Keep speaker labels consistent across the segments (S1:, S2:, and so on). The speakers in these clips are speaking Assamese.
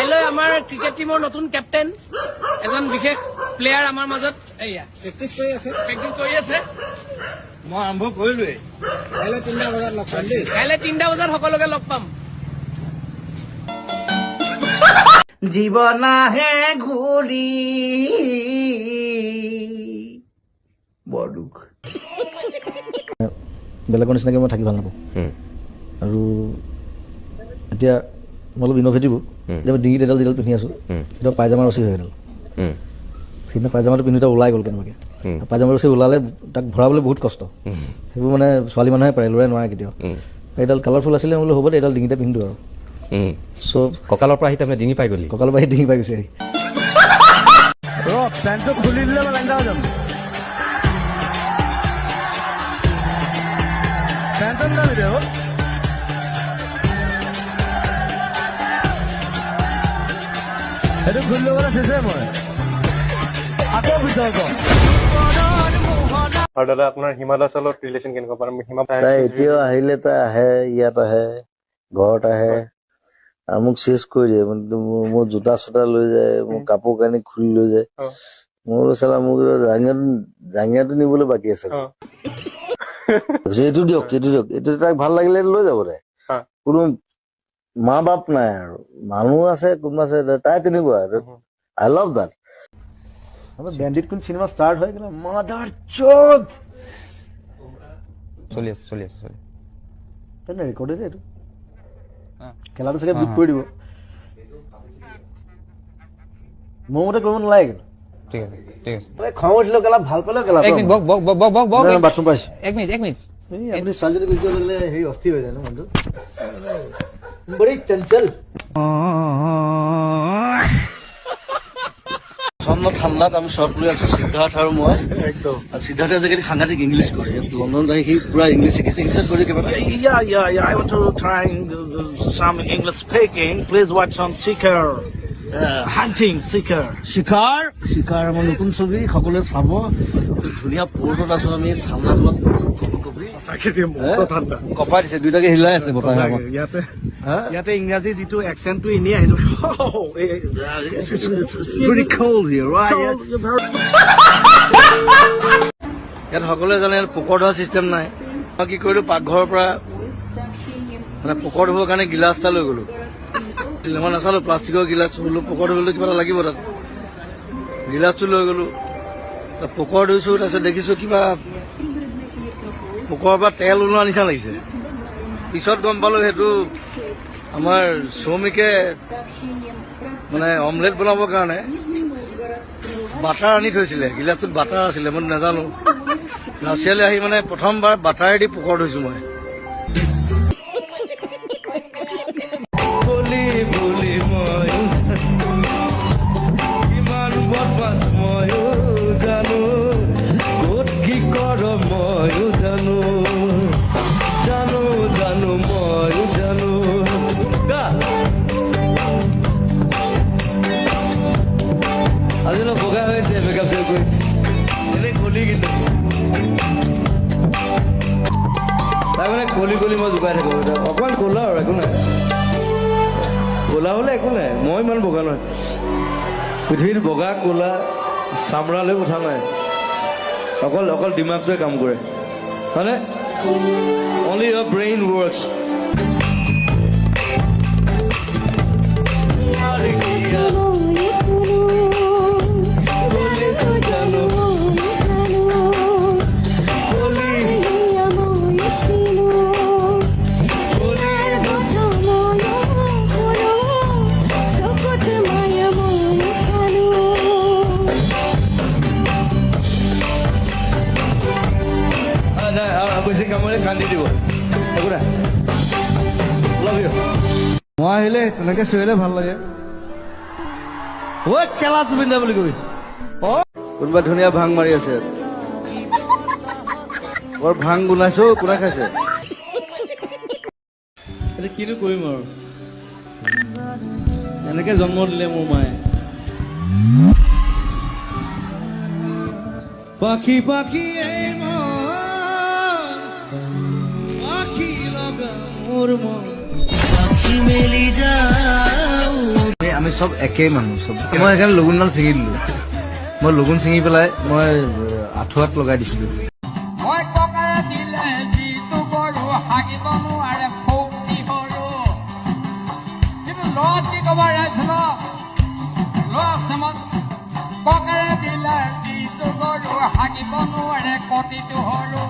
S1: কাইলৈ আমাৰ ক্ৰিকেট টিমৰ নতুন কেপ্টেইন এজন বিশেষ প্লেয়াৰ আমাৰ মাজত প্ৰেক্টিচ কৰি আছে
S2: মই আৰম্ভ কৰিলোৱে
S1: কাইলৈ 3টা বজাত লগ পাম দেই কাইলৈ 3টা বজাত সকলোকে লগ পাম জীৱন আহে ঘূৰি বৰ দুখ
S3: বেলেগৰ নিচিনাকৈ মই থাকি ভাল নাপাওঁ আৰু এতিয়া মই অলপ ইন'ভেটিভো এতিয়া ডিঙিত এডাল যিডাল পিন্ধি আছোঁ এতিয়া পায়জামা ৰচি হৈ এডাল সেইদিনা পায়জামাটো পিন্ধোতে ওলাই গ'ল কেনেবাকৈ পায়জামা ৰচি ওলালে তাক ভৰাবলৈ বহুত কষ্ট সেইবোৰ মানে ছোৱালী মানুহে পাৰে ল'ৰাই নোৱাৰে কেতিয়াও এইডাল কালাৰফুল আছিলে বোলো হ'ব দে এইডাল ডিঙিতে পিন্ধো আৰু চব
S2: কঁকালৰ পৰা আহি তাৰমানে ডিঙি পাই গ'লি
S3: কঁকালৰ পৰা আহি ডিঙি পাই গৈছে আহি
S2: পেণ্টটো খুলি দিলে মই লেংডা হৈ যাম পেণ্টত নামি দে সেইটো খুলি ল'বলৈ চেষ্টা মই আকৌ ভিতৰত
S4: আৰু দাদা আপোনাৰ হিমা দাসৰ লগত ৰিলেশ্যন কেনেকুৱা পাম হিমা
S3: তাই এতিয়াও আহিলে তাই আহে ইয়াত আহে ঘৰত আহে আৰু মোক চেচ কৰি দিয়ে মোৰ জোতা চোতা লৈ যায় মোৰ কাপোৰ কানি খুলি লৈ যায় মোৰ চালা মোক জাঙিয়াটো নিবলৈ বাকী আছে এইটো দিয়ক এইটো তাক ভাল লাগিলে লৈ যাব তাই কোনো মা বাপ নাই আৰু মানুহ আছে কোনোবা আছে তাই তেনেকুৱা আই লাভ দ্যাট বেণ্ডিট কোন চিনেমা ষ্টাৰ্ট হৈ গ'লে মাদাৰ চোদ
S2: চলি আছে
S3: ৰেকৰ্ড হৈছে এইটো খেলাটো চাগে বিট কৰি দিব মোৰ মতে কৰিব নালাগে
S2: ঠিক আছে
S3: খং উঠিলেও খেলা ভাল পালেও খেলা বাথৰুম পাইছো
S2: এক মিনিট
S3: আপুনি ছোৱালীজনী গুচি গ'লে হেৰি অস্থিৰ হৈ যায় ন মনটো বড়ি চঞ্চল ঠাণ্ডাত আমি শ্বৰ্ট লৈ আছো সিদ্ধাৰ্থ আৰু মই একদম সিদ্ধাৰ্থে আজিকালি সাংঘাতিক ইংলিছ কৰে লণ্ডনত আহি সি পুৰা ইংলিছ শিকিছে ইংলিছত কৰি
S5: I want to try some English speaking. Please watch on Seeker. Hunting Seeker.
S3: শিকাৰ আমাৰ নতুন ছবি সকলোৱে চাব ধুনীয়া পৰ্টত আছো আমি ঠাণ্ডা কপাই দিছে দুইটাকে হিলাই আছে বতাহে আমাক
S5: ইয়াতে ইংৰাজী যিটো একচেণ্টটো এনেই আহিছে
S3: ইয়াত সকলোৱে জানে ইয়াত পোকৰ ধোৱা চিষ্টেম নাই মই কি কৰিলো পাকঘৰৰ পৰা মানে পোকৰ ধুবৰ কাৰণে গিলাচ এটা লৈ গ'লো মই নাচালো প্লাষ্টিকৰ গিলাচ বোলো পোকৰ ধুবলৈ কিবা এটা লাগিব তাত গিলাচটো লৈ গ'লো পোকৰ ধুইছো তাৰপিছত দেখিছো কিবা পোকৰ পৰা তেল ওলোৱা নিচিনা লাগিছে পিছত গম পালো সেইটো আমাৰ শ্ৰমিকে মানে অমলেট বনাবৰ কাৰণে বাটাৰ আনি থৈছিলে গিলাচটোত বাটাৰ আছিলে মই নাজানো ৰাছিয়ালৈ আহি মানে প্ৰথমবাৰ বাটাৰেদি পোকৰ ধুইছো মই আজি বগা হৈছে মেকআপ চেক কৰি এনেই কলি কিন্তু তাৰ মানে কলি মই জোকাই থাকো অকণমান ক'লা আৰু একো নাই ক'লা হ'লে একো নাই মই ইমান বগা নহয় পৃথিৱীত বগা ক'লা চামৰালৈ কথা নাই অকল দিমাগটোৱে কাম কৰে হয়নে অনলি ইয়ৰ ব্ৰেইন ৱৰ্কছ কামৰে কান্দি দিব একো নাই লাভ ইউ মই আহিলে তেনেকে চিঞৰিলে ভাল লাগে ঐ কেলা জুবিন দা বুলি কবি কোনোবা ধুনীয়া ভাং মাৰি আছে বৰ ভাং গোনাইছো কোনে খাইছে এতিয়া কিনো কৰিম আৰু এনেকে জন্ম দিলে মোৰ মায়ে পাখি পাখি আমি চব একেই মানুহ চব মই সেইকাৰণে লগুণডাল ছিঙি দিলোঁ মই লগুণ ছিঙি পেলাই মই আঁঠুৱাত লগাই দিছিলোঁ
S6: মই ককাৰে দিলে যিটো গৰু হাগিব নোৱাৰে ফৌকি গৰু কিন্তু লত কি ক'ব ৰাইছিল ককাৰে দিলে যিটো গৰু হাগিব নোৱাৰে কটিটো সৰু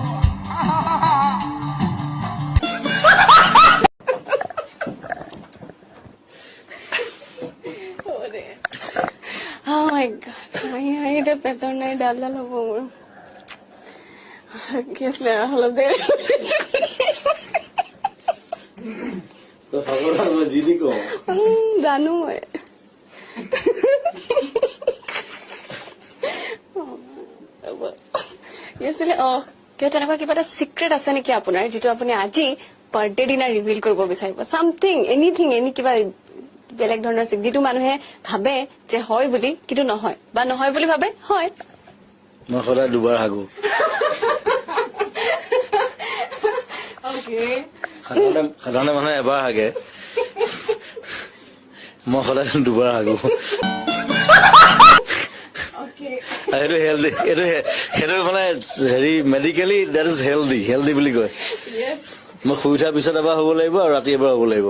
S7: Oh my god, I hate a better night. Dalla lobo mo. Kiss le raha lob de.
S3: তো খবৰদাৰ মই যি দি কওঁ
S7: জানো মই আছিলে কিয় তেনেকুৱা কিবা এটা চিক্ৰেট আছে নেকি আপোনাৰ যিটো আপুনি আজি বাৰ্থডে দিনা ৰিভিল কৰিব বিচাৰিব চামথিং এনিথিং এনি কিবা বেলেগ ধৰণৰ যিটো মানুহে ভাবে যে হয় বুলি কিন্তু নহয় বা নহয় বুলি ভাবে হয়
S3: মই সদায় দুবাৰ হাগো সাধাৰণতে মানুহে এবাৰ হাগে মই সদায় দুবাৰ হাগো সেইটো হেল্ডি সেইটো মানে হেৰি মেডিকেলি দেট ইজ হেল্ডি বুলি কয় মই শুই উঠাৰ পিছত এবাৰ হ'ব লাগিব আৰু ৰাতি এবাৰ হ'ব লাগিব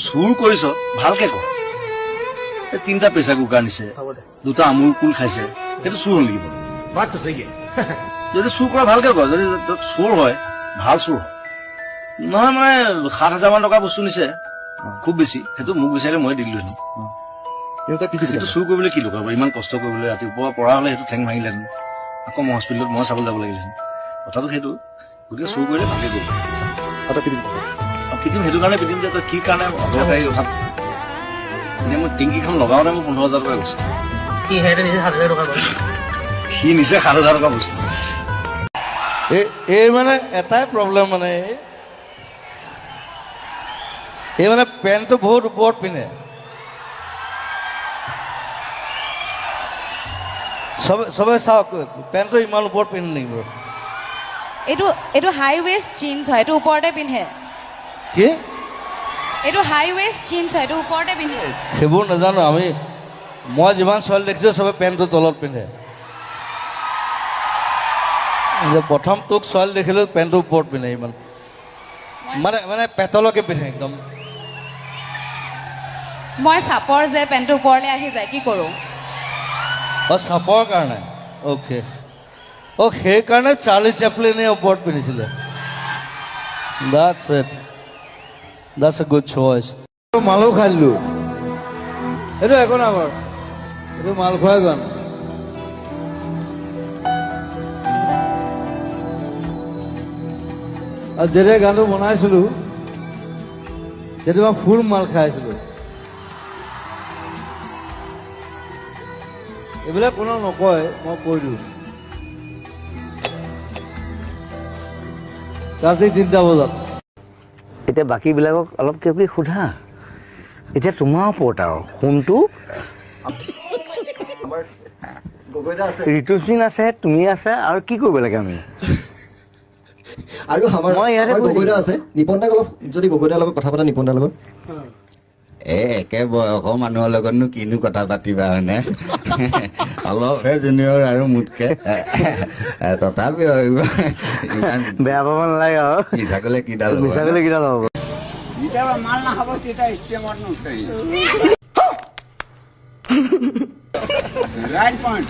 S3: চুৰ কৰিছ ভালকে ক তিনিটা প্ৰেচাৰ কুকাৰ নিছে দুটা আমুল কুল খাইছে সেইটো চুৰ হ'ল নেকি যদি চুৰ কৰা ভালকে ক যদি চুৰ হয় ভাল চুৰ হয় নহয় মানে 7,000 মান টকা বস্তু নিছে খুব বেছি সেইটো মোক বিচাৰিলে মই দিলো সেইটো চুৰ কৰিবলৈ কি দৰকাৰ ইমান কষ্ট কৰিবলৈ ৰাতিপুৱা পৰা হলে সেইটো ঠেং ভাঙিলেহেঁতেন আকৌ মই হস্পিটেলত মই চাবলৈ যাব লাগিলেহেঁতেন কথাটো সেইটো গতিকে চুৰ কৰিলে ভালকে কৰিব পিটিম সেইটো কাৰণে পিটিম যে তই কি কাৰণে অদৰকাৰী কথা এতিয়া মই টেংকিখন লগাওঁতে মোৰ 15,000 টকা গৈছে সি নিচে 7,000 টকা বস্তু এই মানে এটাই প্ৰব্লেম মানে এই মানে পেণ্টটো বহুত ওপৰত পিন্ধে চবে চাওক পেণ্টটো ইমান ওপৰত পিন্ধে নেকি বাৰু
S8: এইটো হাই ৱেষ্ট জিন্স হয় এইটো ওপৰতে পিন্ধে
S3: কি
S8: এইটো হাই ৱেষ্ট জিন্স হয় এইটো ওপৰতে পিন্ধে
S3: সেইবোৰ নাজানো মই যিমান ছোৱালী দেখিছো চবে পেণ্টটো তলত পিন্ধে প্ৰথম তোক ছোৱালী দেখিলো পেণ্টটো ওপৰত পিন্ধে ইমান মানে পেটলৈকে পিন্ধে একদম
S8: মই চাপৰ যে পেণ্টটো ওপৰলৈ আহি যায় কি কৰো
S3: চাপৰ কাৰণে অ'কে সেইকাৰণে চাৰ্লি চেপলিনে ওপৰত পিন্ধিছিলে That's a good choice. মালো খাই দিলো এইটো একো নাই বাৰু এইটো মাল খোৱাই গান আৰু যেতিয়া গানটো বনাইছিলো তেতিয়া ফুল মাল খাইছিলো এইবিলাক কোনো নকয় মই কৈ দিওঁ ৰাতি 3টা বজাত এতিয়া বাকীবিলাকক অলপ কিবা কিবি সোধা এতিয়া তোমাৰ ওপৰত আৰু কোনটো ঋতুস্বিন আছে তুমি আছে আৰু কি কৰিব লাগে আমি
S9: আৰু মই ইয়াতে গগৈদা আছে নিপনদাক অলপ যদি গগৈদাৰ লগত কথা পাতা নিপনদাৰ লগত
S10: একে বয়সৰ মানুহৰ লগতনো কিনো কথা পাতিবা হয়নে অলপহে জুনিয়ৰ আৰু মোতকে তথাপিও
S3: বেয়া পাব নালাগে আৰু
S10: মিছা কলে কিডাল
S3: হ'ব
S6: যেতিয়া মাল নাখাব তেতিয়া ষ্টেমত নুঠেই ৰাইট পইণ্ট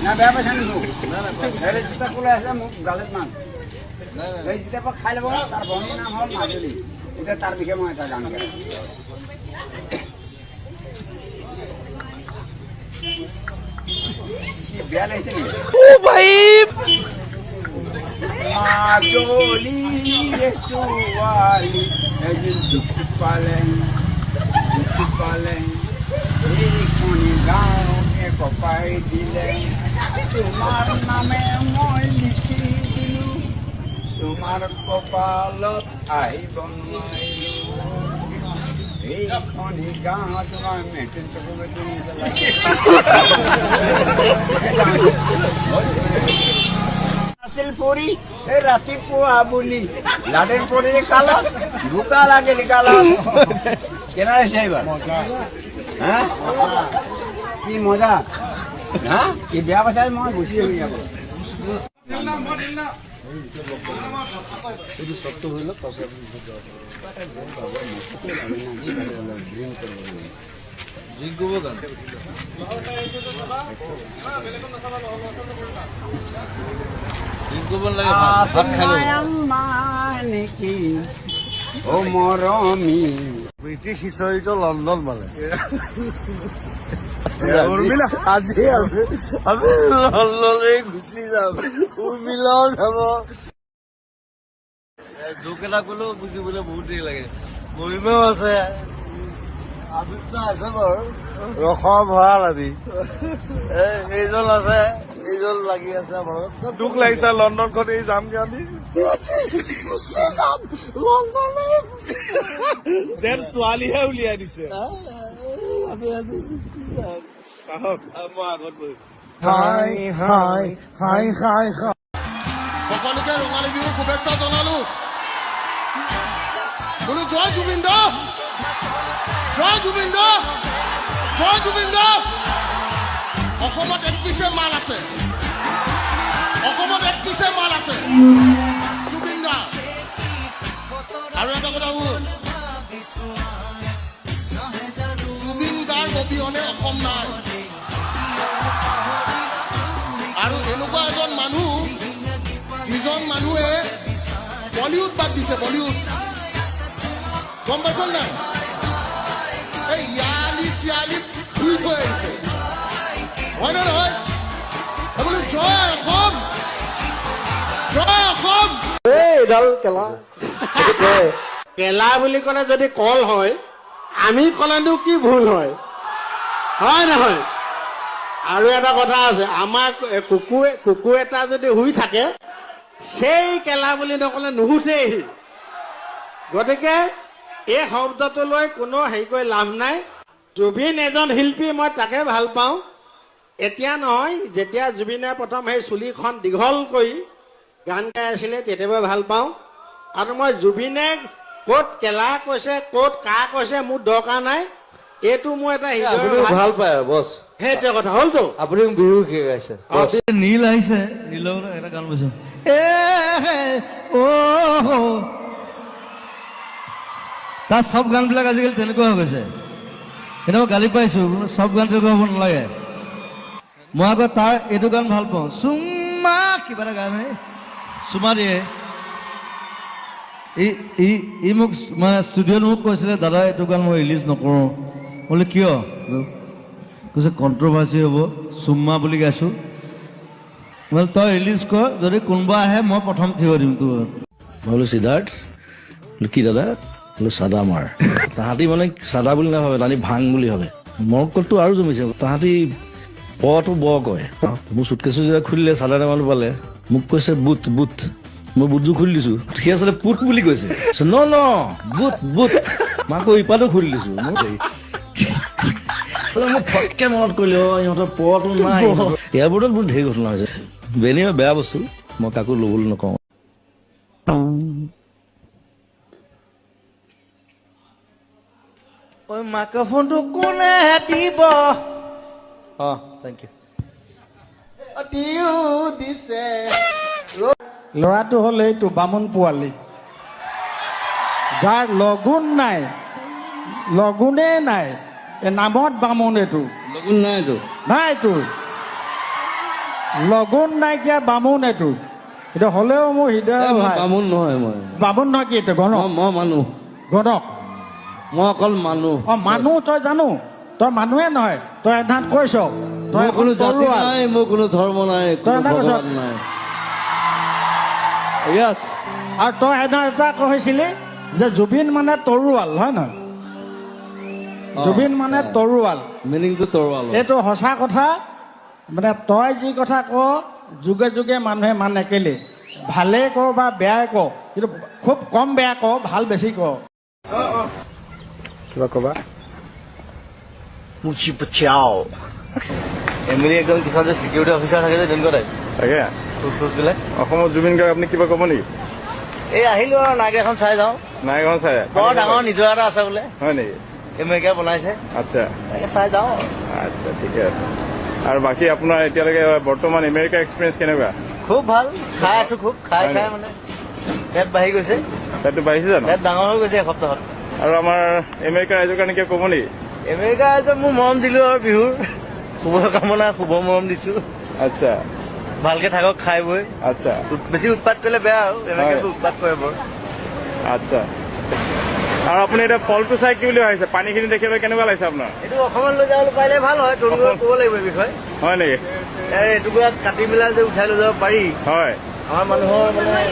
S6: না বেয়া পাইছা নেকি যেতিয়া ক'লে আছে মোক গালত মান যেতিয়া পৰা খাই ল'ব তাৰ ভনীৰ নাম হ'ল মাজুলী এতিয়া তাৰ বিষয়ে মই এটা গান গাই বেয়া লাগিছে নেকি মাজুলী ছোৱালী এদিন দুখ পালে এইখনি গাঁৱকে কপাই দিলে তোমাৰ নামে মই লিখি দিলো তোমাৰ কপালত আহিব নোৱাৰিলো এইখনি গাঁও তোমাৰ মেট্ৰিক আছিল পৰি এই ৰাতিপুৱা বুলি লাডেন পৰি কালত বোকা লাগিল কালত কেনে আহিছে এইবাৰ হা কি মজা হা কি বেয়া পাইছা মই গুচি যাবি যাব নেকি ও মৰমী
S2: ব্ৰিটিছ হিষ্টৰীটো লণ্ডন মানে আজি আছে আমি লণ্ডনে গুচি যাম উৰ্মিলাও যাব জোক এটা ক'লেও বুজিবলৈ বহুত দেৰি লাগে মহিমাও আছে আবিৰ্তা আছে বাৰু ৰসৰ ভঁৰাল আমি এইজন আছে এইজন লাগি আছে আমাৰ
S4: দুখ লাগিছে লণ্ডনখন এই যাম আমি যেন ছোৱালীহে উলিয়াই দিছে
S2: আমি আজি
S4: মই আগত বহি
S2: হাই হাই হাই হাই হাই
S9: সকলোকে ৰঙালী বিহুৰ শুভেচ্ছা জনালো বোলো জয় জুবিন দা জয় জুবিন দা জয় জুবিন দা অসমত 31 মাল আছে অসমত 31 মাল আছে জুবিন দা আৰু এটা কথা হ'ল জুবিন দাৰ অবিহনে অসম নাই আৰু এনেকুৱা এজন মানুহ যিজন মানুহে বলিউড বাদ দিছে বলিউড গম পাইছ নাই এই ইয়ালি চিয়ালি ঘূৰি গৈ আহিছে হয় নে নহয় বোলো জয় অসম জয় অসম
S2: এইডাল কেলা
S5: কেলা বুলি ক'লে যদি কল হয় আমি ক'লেনো কি ভুল হয় হয় নহয় আৰু এটা কথা আছে আমাৰ কুকুৰ এটা যদি শুই থাকে সেই কেলা বুলি নক'লে নুশুঠেই গতিকে এই শব্দটো লৈ কোনো হেৰি কৰি লাভ নাই জুবিন এজন শিল্পী মই তাকে ভাল পাওঁ এতিয়া নহয় যেতিয়া জুবিনে প্ৰথম সেই চুলিখন দীঘল কৰি গান গাই আছিলে তেতিয়াবা ভাল পাওঁ আৰু মই জুবিনে ক'ত কেলা কৈছে ক'ত কা কৈছে মোৰ দৰকাৰ নাই এইটো মোৰ এটা
S2: ভাল পায় বছ
S5: সেইটোৱে কথা হ'লতো
S2: আপুনি বিহু শিকাইছে নীল আহিছে নীলৰ এটা গান বৈছো তাৰ চব গানবিলাক আজিকালি তেনেকুৱা হৈ গৈছে এতিয়া গালি পাইছো চব গান তেনেকুৱা হ'ব নালাগে মই আকৌ তাৰ এইটো গান ভাল পাওঁ চুমা কিবা এটা গান চুমা দিয়ে ই মোক মানে ষ্টুডিঅ'ত মোক কৈছিলে দাদা এইটো গান মই ৰিলিজ নকৰোঁ বোলে কিয় কৈছে কণ্ট্ৰভাৰ্চি হ'ব চুম্মা বুলি গাইছোঁ বোলে তই ৰিলিজ কৰ যদি কোনোবা আহে মই প্ৰথম থিয় দিম তোৰ মই বোলো সিদ্ধাৰ্থ কি দাদা বোলো চাদা মাৰ তাহাঁতি মানে চাদা বুলি নাভাবে তাহাঁতি ভাং বুলি ভাবে মৰকলটো আৰু জমিছে তাহাঁতি পটো ব কয় মোৰ চুটকেছো যেতিয়া খুলিলে চাদা মানুহ পালে মোক কৈছে বুট বুট মই বুটযোৰ খুলি দিছো সি আচলতে পুট বুলি কৈছে ন ন বুট বুট মই আকৌ ইপাতো খুলি দিছো মোক ফটকে মনত কৰিলে ইহঁতৰ পটো নাই এয়াৰপৰ্টত বহুত ঢেৰ ঘটনা হৈছে বেনি বেয়া বস্তু মই কাকো ল'বলৈ নকওঁ মাইক্ৰফোনটো কোনে দিব থেংক ইউ দিছে
S5: ল'ৰাটো হ'ল এইটো বামুণ পোৱালি যাৰ লগুণ নাই লগুণেই নাই এই নামত বামুণ এইটো
S2: লগুণ নাইতো
S5: নাইতো লগুণ নাইকিয়া বামুণ এইটো এইটো হ'লেও মোৰ হৃদয়
S2: বামুণ নহয় মই
S5: বামুণ নহয় কি এইটো গণক
S2: মই মানুহ
S5: গণক
S2: মই অকল মানুহ
S5: মানুহ তই জানো তই মানুহে নহয় তই এধাত কৈছ তই
S2: কোনো জাতি নাই মোৰ কোনো ধৰ্ম নাই
S5: তই এটা কৈছ
S2: নাই য়েছ
S5: আৰু তই এধাত এটা কৈছিলি যে জুবিন মানে তৰোৱাল হয় নহয় জুবিন মানে তৰোৱাল
S2: মিনিংটো তৰোৱাল
S5: এইটো সঁচা কথা মানে তই যি কথা ক যুগে যুগে মানুহে মানে কেলে ভালে ক বা বেয়াই ক কিন্তু খুব কম বেয়া ক ভাল বেছি ক
S4: কিবা ক'বা
S2: মুচি পচাও এমএলএ একদম কিছুমান যে চিকিউৰিটি অফিচাৰ থাকে যে তেনেকুৱা টাইপ
S4: তাকে
S2: বিলাক
S4: অসমত জুবিন গাৰ্গ আপুনি কিবা ক'ব নেকি
S2: এই আহিলো আৰু নাইক এখন চাই যাওঁ
S4: নাইখন চাই
S2: বৰ ডাঙৰ নিজৰ এটা আছে বোলে
S4: হয় নেকি
S3: আমেৰিকা বনাইছে
S4: আচ্ছা
S3: তাকে চাই যাওঁ
S4: আচ্ছা ঠিকে আছে আৰু বাকী আপোনাৰ এতিয়ালৈকে বৰ্তমান আমেৰিকা এক্সপিৰিয়েঞ্চ কেনেকুৱা
S3: খুব ভাল খাই আছো খুব খাই খাই মানে পেট বাঢ়ি গৈছে
S4: পেটটো বাঢ়িছে জানো
S3: পেট ডাঙৰ হৈ গৈছে এসপ্তাহত
S4: আৰু আমাৰ আমেৰিকা ৰাইজৰ কাৰণে কিয় ক'ব নেকি
S3: আমেৰিকা ৰাইজক মোৰ মৰম দিলো আৰু বিহুৰ শুভকামনা শুভ মৰম দিছো
S4: আচ্ছা
S3: ভালকে থাকক খাই বৈ
S4: আচ্ছা
S3: বেছি উৎপাত কৰিলে বেয়া আৰু আমেৰিকাটো উৎপাত কৰে বৰ
S4: আচ্ছা আৰু আপুনি এতিয়া ফলটো চাই কি বুলি ভাবিছে পানীখিনি দেখিবলৈ কেনেকুৱা লাগিছে আপোনাৰ
S3: এইটো অসমত লৈ যাবলৈ পাৰিলে ভাল হয় তৰুণক ক'ব লাগিব এই বিষয়ে
S4: হয় নেকি
S3: এটুকুৰাত কাটি পেলাই যে উঠাই লৈ যাব পাৰি
S4: হয়
S3: আমাৰ মানুহৰ মানে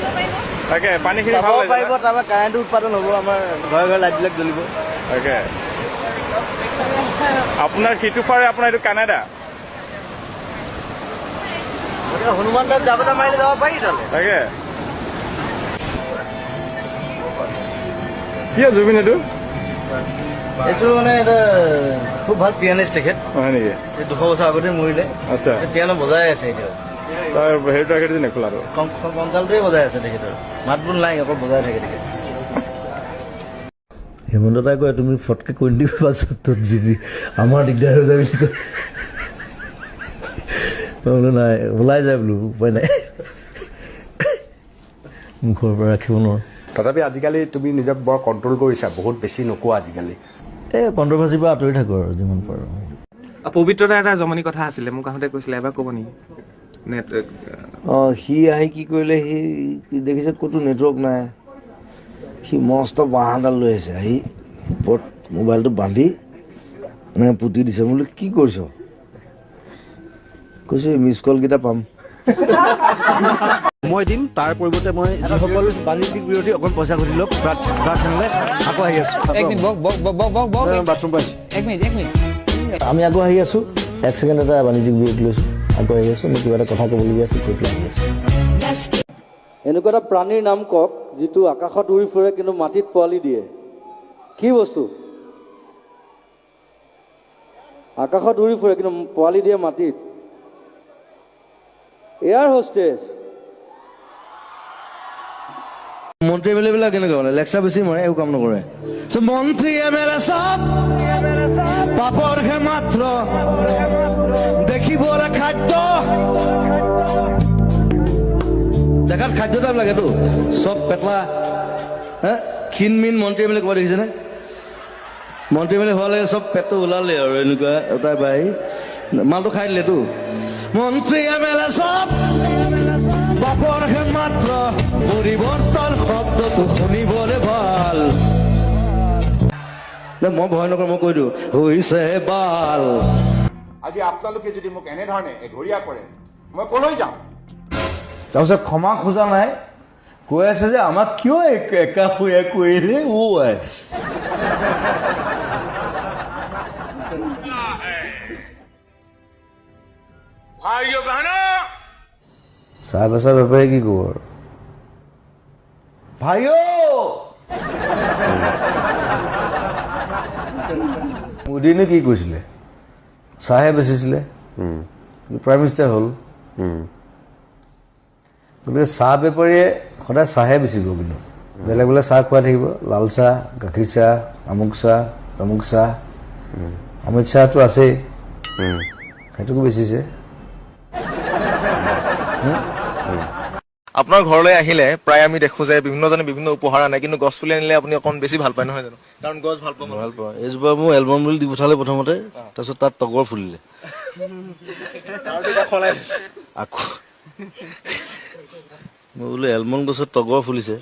S4: তাকে পানীখিনি
S3: যাব
S4: ভাল লাগিছে
S3: পাৰিব তাৰপৰা কাৰেণ্টটো উৎপাদন হ'ব আমাৰ ঘৰে ঘৰে লাইটবিলাক জ্বলিব
S4: তাকে আপোনাৰ সিটো পাৰে আপোনাৰ এইটো কানাডা
S3: গতিকে হনুমান দাস জাবতা মাৰিলে যাব পাৰি তালৈ
S4: তাকে কি জুবিন এইটো
S3: এইটো মানে এটা খুব ভাল পিয়ানিষ্ট তেখেত
S4: হয় নেকি
S3: 200 বছৰ আগতে মৰিলে
S4: আচ্ছা
S3: পিয়ানো বজাই আছে এতিয়া
S4: তাৰ হেৰিটো ৰাখি দিছে খোলাটো
S3: কংকালটোৱে বজাই আছে তেখেতৰ মাত বোল নাই অকল বজাই থাকে তেখেত হেমন্ত দাই কয় তুমি ফটকে কৈ দিবা পাছত যদি আমাৰ দিগদাৰ হৈ যায় বুলি কয় বোলো নাই ওলাই যায় বোলো উপায় নাই মুখৰ পৰা ৰাখিব নোৱাৰো
S11: তথাপি আজিকালি তুমি নিজক বৰ কণ্ট্ৰল কৰিছা বহুত বেছি নোকোৱা আজিকালি
S3: এই কণ্ট্ৰভাৰ্চিৰ পৰা আঁতৰি থাকো আৰু যিমান পাৰো
S1: পবিত্ৰতা এটা জমনি কথা আছিলে মোক আহোঁতে কৈছিলে এবাৰ ক'ব নেকি
S3: সি আহি কি কৰিলে সি দেখিছে ক'তো নেটৱৰ্ক নাই সি মস্ত বাঁহ এডাল লৈ আহিছে আহি ওপৰত মোবাইলটো বান্ধি এনেকৈ পুতি দিছে বোলো কি কৰিছ কৈছো মিছ কল কেইটা পাম
S11: মই দিম তাৰ পৰিৱৰ্তে মই
S3: যিসকল বাণিজ্যিক বিৰোধী অকণ পইচা ঘটি লওক চেনেলে আকৌ আহি আছো বাথৰুম পাইছো আমি আকৌ আহি আছো 1 ছেকেণ্ড এটা বাণিজ্যিক বিৰোধী লৈছো আকৌ আহি আছো মই কিবা এটা কথা ক'বলগীয়া আছে কৈ পেলাই আহি আছো এনেকুৱা এটা প্ৰাণীৰ নাম কওক যিটো আকাশত উৰি ফুৰে কিন্তু মাটিত পোৱালি দিয়ে কি বস্তু আকাশত উৰি ফুৰে কিন্তু পোৱালি দিয়ে মাটিত এয়াৰ হোষ্টেছ মন্ত্ৰী এম এল এ বিলাক কেনেকুৱা মানে লেকচাৰ বেছি মাৰে একো কাম নকৰে মন্ত্ৰী এম এল এ চব পাপৰহে মাত্ৰ দেখিবলৈ খাদ্য দেখাত খাদ্য টাইপ লাগেতো চব পেটলা হে ক্ষীণ মিন মন্ত্ৰী এম এল এ ক'ব দেখিছেনে মন্ত্ৰী এম এল এ হোৱা লাগে চব পেটটো ওলালে আৰু এনেকুৱা এটাই বাই মালটো খাই দিলেতো মন্ত্ৰী এম এল এ চব বাপৰহে মাত্ৰ পৰিৱৰ্তন শব্দটো শুনিবলৈ ভাল মই ভয় নকৰোঁ মই কৈ দিওঁ হৈছে বাল
S9: আজি আপোনালোকে যদি মোক এনেধৰণে এঘৰীয়া কৰে মই কলৈ যাম
S3: তাৰপিছত ক্ষমা খোজা নাই কৈ আছে যে আমাক কিয় একা শুয়া কৰিলে চাহ বেচা বেপাৰী কি কব আৰু ভাইও মোদীনে কি কৈছিলে চাহে বেচিছিলে প্ৰাইম মিনিষ্টাৰ হ'ল গতিকে চাহ বেপাৰীয়ে সদায় চাহে বেচিব কিন্তু বেলেগ বেলেগ চাহ খুৱাই থাকিব লাল চাহ গাখীৰ চাহ আমুক চাহ তামুক চাহ অমিত শ্বাহটো আছেই সেইটোকো বেচিছে
S12: আপোনাৰ ঘৰলৈ আহিলে প্ৰায় আমি দেখো যে বিভিন্নজনে বিভিন্ন উপহাৰ আনে কিন্তু গছ পুলি আনিলে আপুনি অকণ বেছি ভাল পায় নহয় জানো কাৰণ গছ ভাল পাওঁ
S3: এইজোপা মোৰ এলবাম বুলি দি পঠালে প্ৰথমতে তাৰপিছত তাত তগৰ ফুলিলে আকৌ মই বোলো এলমন গছত তগৰ ফুলিছে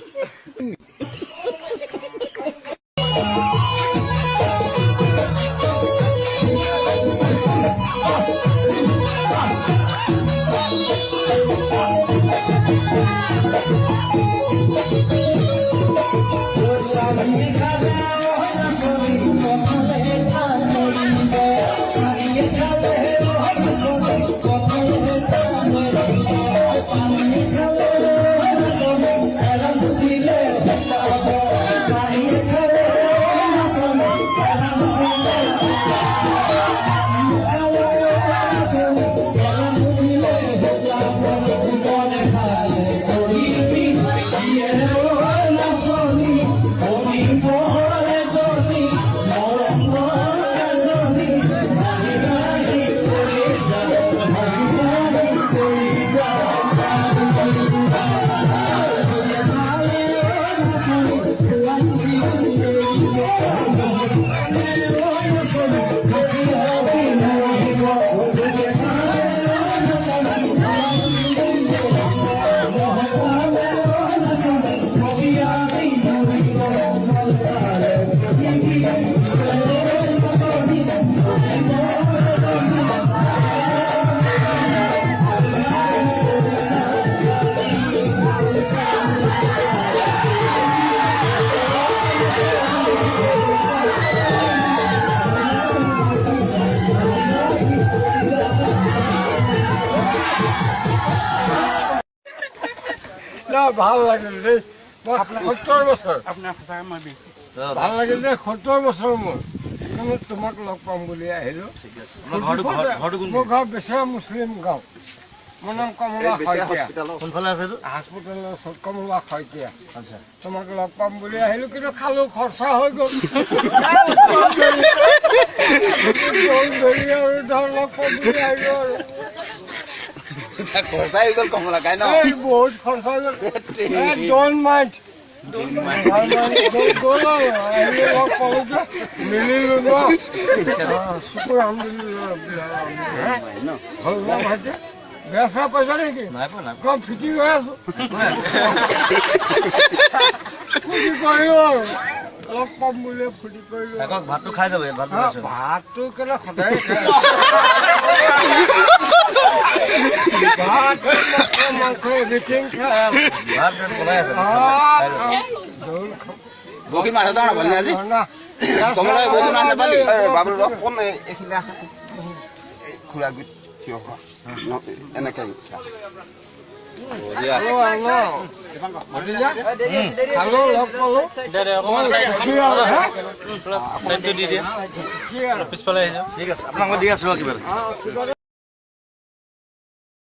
S6: ভাল লাগিল দেই মই 70 বছৰ
S1: আপোনাৰ সঁচাকৈ মই বিষ
S6: ভাল লাগিল দেই 70 বছৰ মোৰ কিন্তু তোমাক লগ পাম বুলি আহিলো মোৰ ঘৰ বেচেৰা মুছলিম গাঁও মোৰ নাম কমলা শইকীয়া
S3: কোনফালে আছে এইটো
S6: হস্পিটেলৰ ওচৰত কমলা শইকীয়া আচ্ছা তোমাক লগ পাম বুলি আহিলো কিন্তু খালো খৰচা হৈ গ'ল আৰু ধৰ লগ পাম বুলি আহিলো আৰু
S10: খৰচা হৈ গ'ল কমলা কাই ন
S6: বহুত খৰচা হৈ গ'ল ডোন্ট মাইণ্ড মিলিলো ন শুকুৰ আলহামদুলিল্লাহ বেচা পইচা নেকি কম ফিটিং হৈ আছো ফুটি কৰিলো আৰু লগ পাম বুলি ফুটি কৰিলো
S3: ভাতটো খাই যাব
S6: ভাতটো কেলে সদায় ভাত মাংস এভৰিথিং খাই
S10: বকি মাছ এটা নাপালি আজি কমলা বকি মাছ নাপালি বাবুল কোন এইখিনি আছে খুৰা গুট থিয় হোৱা এনেকে
S6: খালো লগ পালো
S3: পিছফালে আহিছে ঠিক আছে আপোনাক মই দি আছো কিবা